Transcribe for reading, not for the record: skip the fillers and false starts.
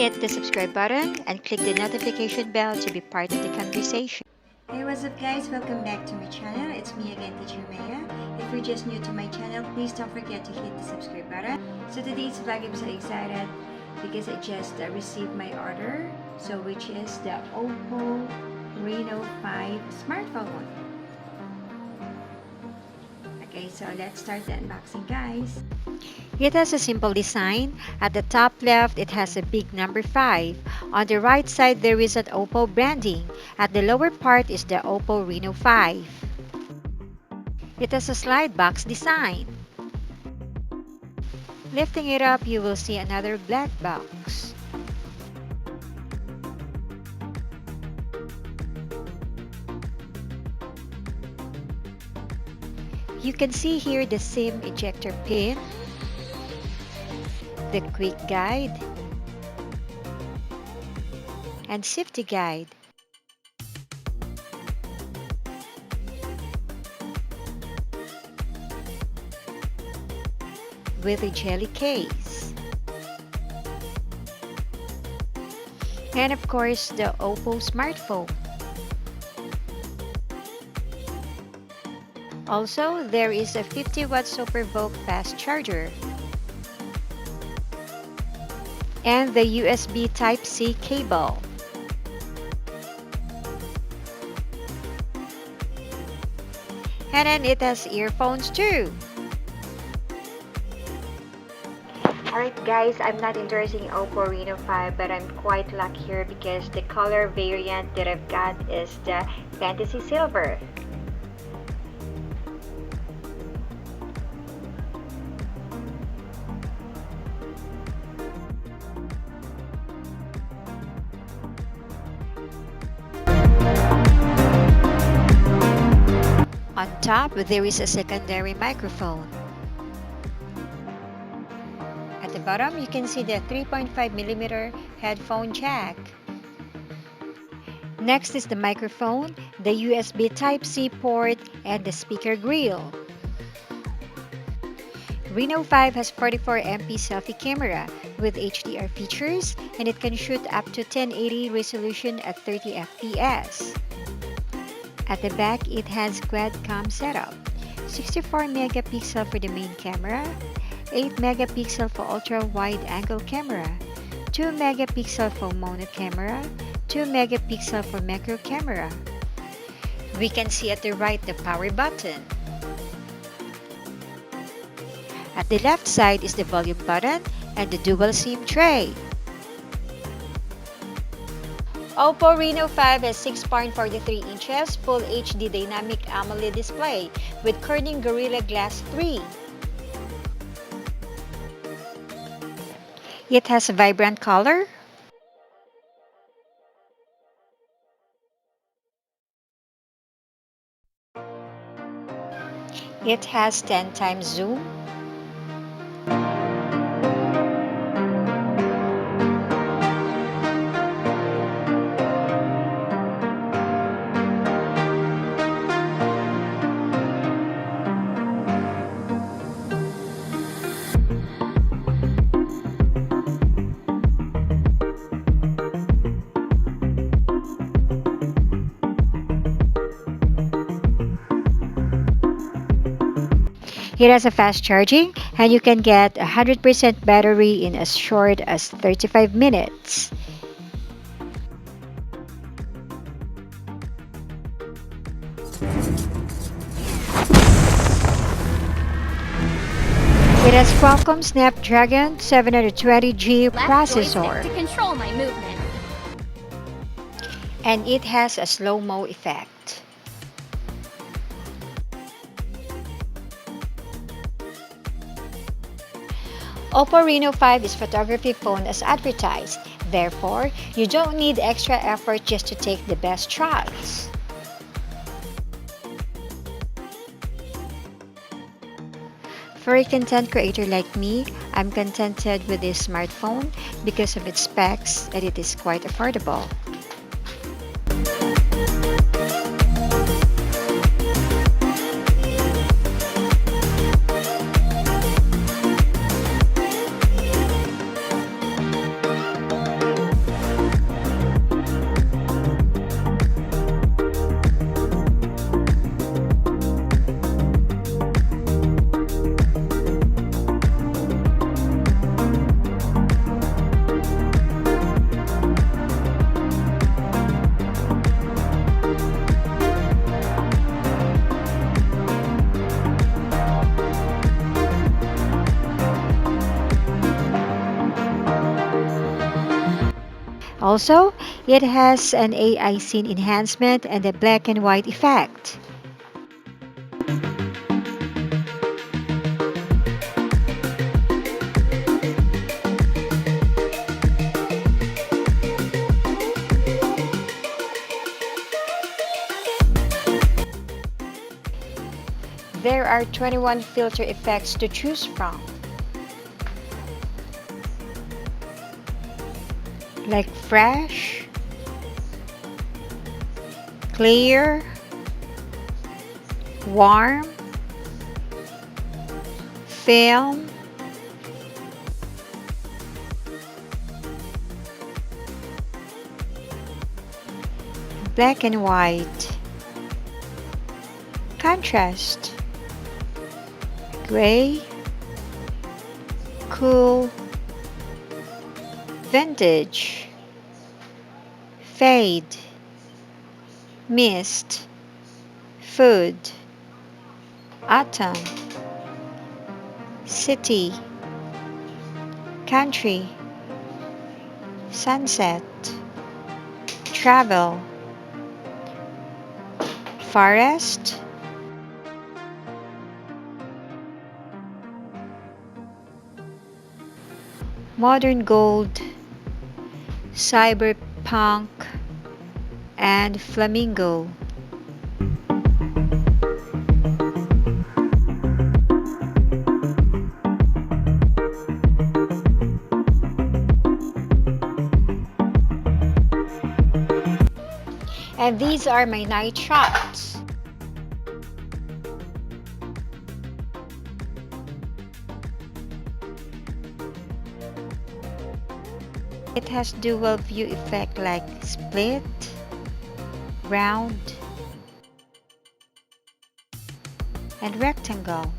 hit the subscribe button and click the notification bell to be part of the conversation. Hey, what's up guys? Welcome back to my channel. It's me again, Teacher Mhea. If you're just new to my channel, please don't forget to hit the subscribe button. So today's vlog, I'm so excited because I just received my order, so which is the Oppo Reno 5 smartphone. Okay, so let's start the unboxing, guys. It has a simple design. At the top left, it has a big number 5. On the right side, there is an Oppo branding. At the lower part is the Oppo Reno 5. It has a slide box design. Lifting it up, you will see another black box. You can see here the SIM ejector pin, the quick guide, and safety guide. With a jelly case. And of course, the Oppo smartphone. Also, there is a 50-watt Super Vogue fast charger and the USB Type-C cable. And then it has earphones too. Alright guys, I'm not endorsing Oppo Reno 5, but I'm quite lucky here because the color variant that I've got is the Fantasy Silver. On top, there is a secondary microphone. At the bottom, you can see the 3.5mm headphone jack. Next is the microphone, the USB Type-C port, and the speaker grill. Reno 5 has 44MP selfie camera with HDR features, and it can shoot up to 1080 resolution at 30 FPS. At the back, it has quad-cam setup, 64 megapixel for the main camera, 8 megapixel for ultra-wide-angle camera, 2 megapixel for mono camera, 2 megapixel for macro camera. We can see at the right the power button. At the left side is the volume button and the dual SIM tray. Oppo Reno 5 has 6.43 inches Full HD Dynamic AMOLED display with Corning Gorilla Glass 3. It has a vibrant color. It has 10 times zoom. It has a fast charging and you can get 100% battery in as short as 35 minutes. It has Qualcomm Snapdragon 720G processor. To control my movement. And it has a slow-mo effect. Oppo Reno 5 is photography phone as advertised. Therefore, you don't need extra effort just to take the best shots. For a content creator like me, I'm contented with this smartphone because of its specs and it is quite affordable. Also, it has an AI scene enhancement and a black and white effect. There are 21 filter effects to choose from, like fresh, clear, warm, film, black and white, contrast, gray, cool, vintage, fade, mist, food, autumn, city, country, sunset, travel, forest, modern gold, cyberpunk, and flamingo. And these are my night shots. It has dual view effect like split, round, and rectangle.